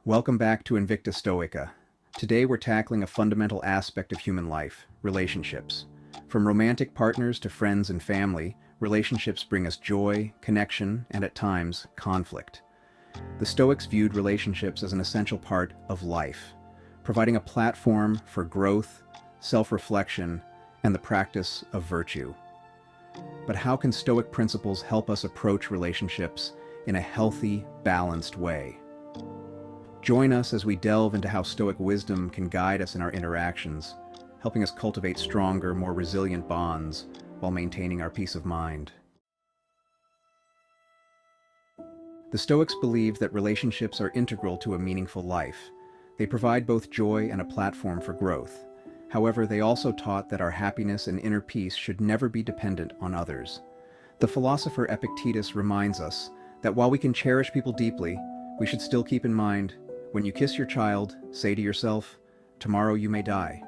Welcome back to Invicta Stoica. Today we're tackling a fundamental aspect of human life, relationships. From romantic partners to friends and family, relationships bring us joy, connection, and at times, conflict. The Stoics viewed relationships as an essential part of life, providing a platform for growth, self-reflection, and the practice of virtue. But how can Stoic principles help us approach relationships in a healthy, balanced way? Join us as we delve into how Stoic wisdom can guide us in our interactions, helping us cultivate stronger, more resilient bonds while maintaining our peace of mind. The Stoics believed that relationships are integral to a meaningful life. They provide both joy and a platform for growth. However, they also taught that our happiness and inner peace should never be dependent on others. The philosopher Epictetus reminds us that while we can cherish people deeply, we should still keep in mind, when you kiss your child, say to yourself, "Tomorrow you may die."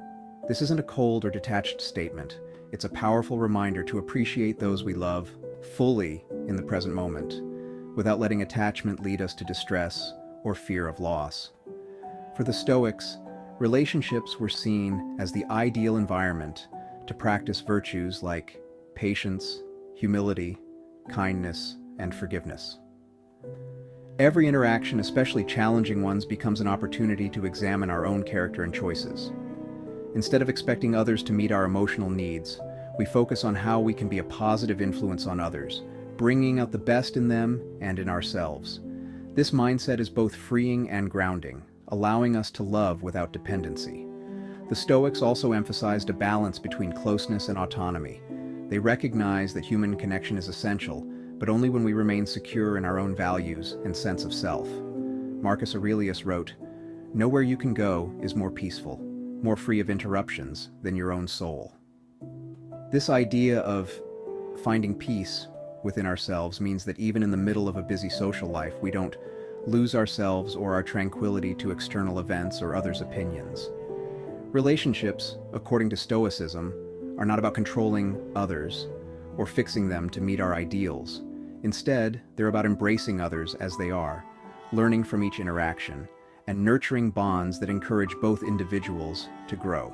This isn't a cold or detached statement. It's a powerful reminder to appreciate those we love fully in the present moment, without letting attachment lead us to distress or fear of loss. For the Stoics, relationships were seen as the ideal environment to practice virtues like patience, humility, kindness, and forgiveness. Every interaction, especially challenging ones, becomes an opportunity to examine our own character and choices. Instead of expecting others to meet our emotional needs, we focus on how we can be a positive influence on others, bringing out the best in them and in ourselves. This mindset is both freeing and grounding, allowing us to love without dependency. The Stoics also emphasized a balance between closeness and autonomy. They recognize that human connection is essential, but only when we remain secure in our own values and sense of self. Marcus Aurelius wrote, "Nowhere you can go is more peaceful, more free of interruptions than your own soul." This idea of finding peace within ourselves means that even in the middle of a busy social life, we don't lose ourselves or our tranquility to external events or others' opinions. Relationships, according to Stoicism, are not about controlling others or fixing them to meet our ideals. Instead, they're about embracing others as they are, learning from each interaction, and nurturing bonds that encourage both individuals to grow.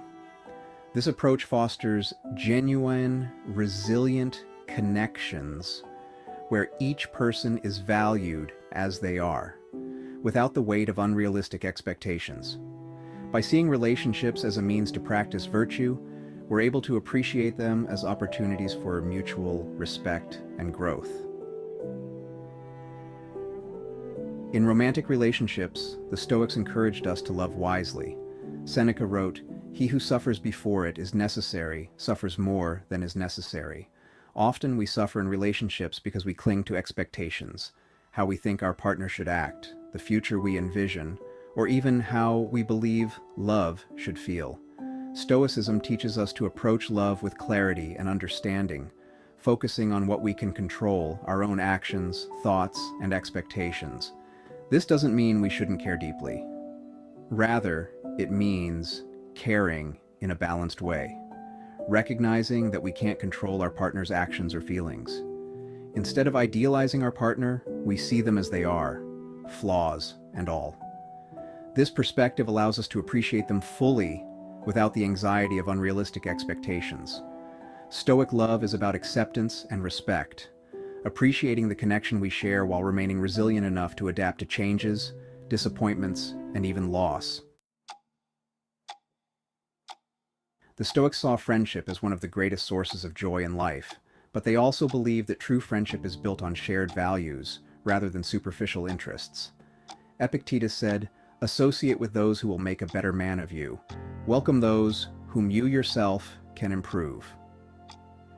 This approach fosters genuine, resilient connections where each person is valued as they are, without the weight of unrealistic expectations. By seeing relationships as a means to practice virtue, we're able to appreciate them as opportunities for mutual respect and growth. In romantic relationships, the Stoics encouraged us to love wisely. Seneca wrote, "He who suffers before it is necessary, suffers more than is necessary." Often we suffer in relationships because we cling to expectations, how we think our partner should act, the future we envision, or even how we believe love should feel. Stoicism teaches us to approach love with clarity and understanding, focusing on what we can control, our own actions, thoughts, and expectations. This doesn't mean we shouldn't care deeply. Rather, it means caring in a balanced way, recognizing that we can't control our partner's actions or feelings. Instead of idealizing our partner, we see them as they are, flaws and all. This perspective allows us to appreciate them fully without the anxiety of unrealistic expectations. Stoic love is about acceptance and respect, appreciating the connection we share while remaining resilient enough to adapt to changes, disappointments, and even loss. The Stoics saw friendship as one of the greatest sources of joy in life, but they also believed that true friendship is built on shared values rather than superficial interests. Epictetus said, "Associate with those who will make a better man of you. Welcome those whom you yourself can improve."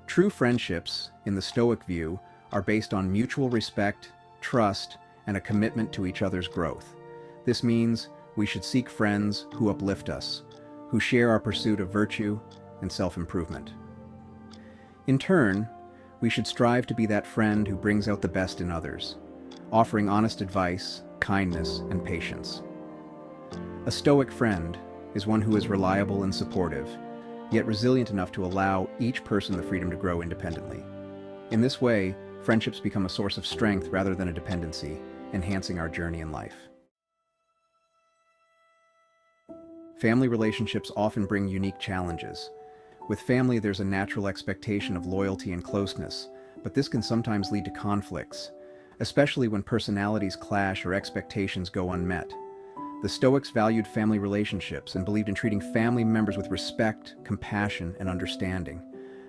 True friendships, in the Stoic view, are based on mutual respect, trust, and a commitment to each other's growth. This means we should seek friends who uplift us, who share our pursuit of virtue and self-improvement. In turn, we should strive to be that friend who brings out the best in others, offering honest advice, kindness, and patience. A Stoic friend is one who is reliable and supportive, yet resilient enough to allow each person the freedom to grow independently. In this way, friendships become a source of strength rather than a dependency, enhancing our journey in life. family relationships often bring unique challenges. With family, there's a natural expectation of loyalty and closeness, but this can sometimes lead to conflicts, especially when personalities clash or expectations go unmet. The Stoics valued family relationships and believed in treating family members with respect, compassion, and understanding.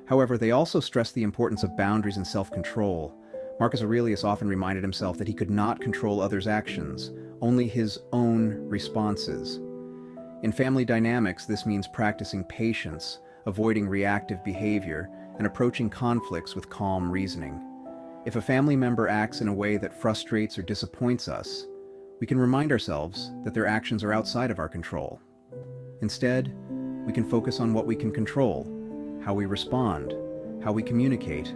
However, they also stressed the importance of boundaries and self-control. Marcus Aurelius often reminded himself that he could not control others' actions, only his own responses. In family dynamics, this means practicing patience, avoiding reactive behavior, and approaching conflicts with calm reasoning. If a family member acts in a way that frustrates or disappoints us, we can remind ourselves that their actions are outside of our control. Instead, we can focus on what we can control, how we respond, how we communicate,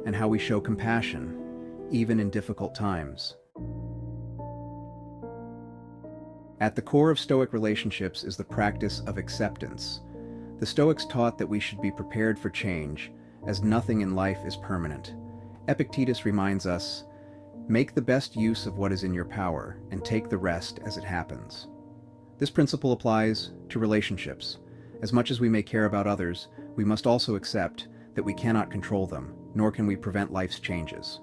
and how we show compassion, even in difficult times. At the core of Stoic relationships is the practice of acceptance. The Stoics taught that we should be prepared for change, as nothing in life is permanent. Epictetus reminds us, "Make the best use of what is in your power, and take the rest as it happens." This principle applies to relationships. As much as we may care about others, we must also accept that we cannot control them, nor can we prevent life's changes.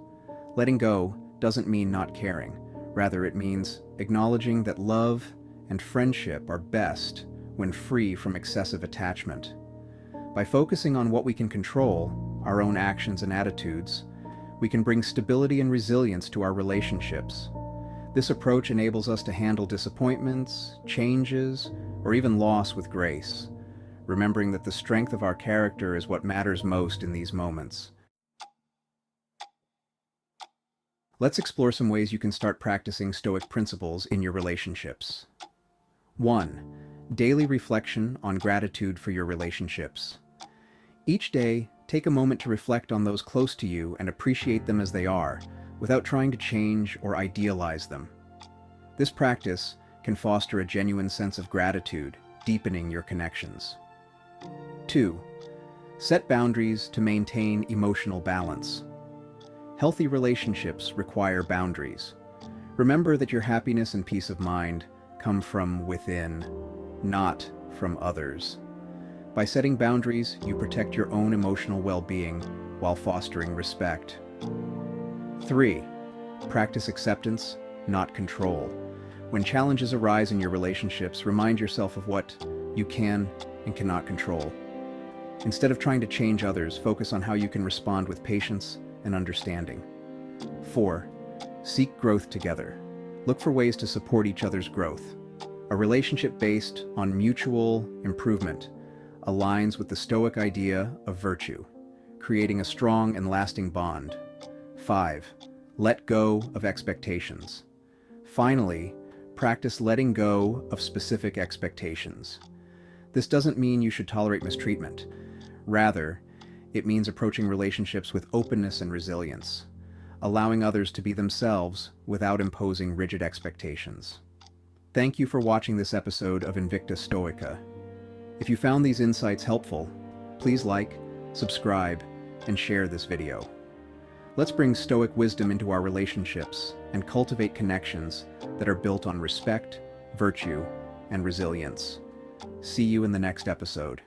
Letting go doesn't mean not caring. Rather, it means acknowledging that love and friendship are best when free from excessive attachment. By focusing on what we can control, our own actions and attitudes, we can bring stability and resilience to our relationships. This approach enables us to handle disappointments, changes, or even loss with grace, remembering that the strength of our character is what matters most in these moments. Let's explore some ways you can start practicing Stoic principles in your relationships. 1. Daily reflection on gratitude for your relationships. Each day, take a moment to reflect on those close to you and appreciate them as they are, without trying to change or idealize them. This practice can foster a genuine sense of gratitude, deepening your connections. 2. Set boundaries to maintain emotional balance. Healthy relationships require boundaries. Remember that your happiness and peace of mind come from within, not from others. By setting boundaries, you protect your own emotional well-being while fostering respect. 3. Practice acceptance, not control. When challenges arise in your relationships, remind yourself of what you can and cannot control. Instead of trying to change others, focus on how you can respond with patience and understanding. 4. Seek growth together. Look for ways to support each other's growth. A relationship based on mutual improvement aligns with the Stoic idea of virtue, creating a strong and lasting bond. 5. Let go of expectations. Finally, practice letting go of specific expectations. This doesn't mean you should tolerate mistreatment. Rather, it means approaching relationships with openness and resilience, allowing others to be themselves without imposing rigid expectations. Thank you for watching this episode of Invicta Stoica. If you found these insights helpful, please like, subscribe, and share this video. Let's bring Stoic wisdom into our relationships and cultivate connections that are built on respect, virtue, and resilience. See you in the next episode.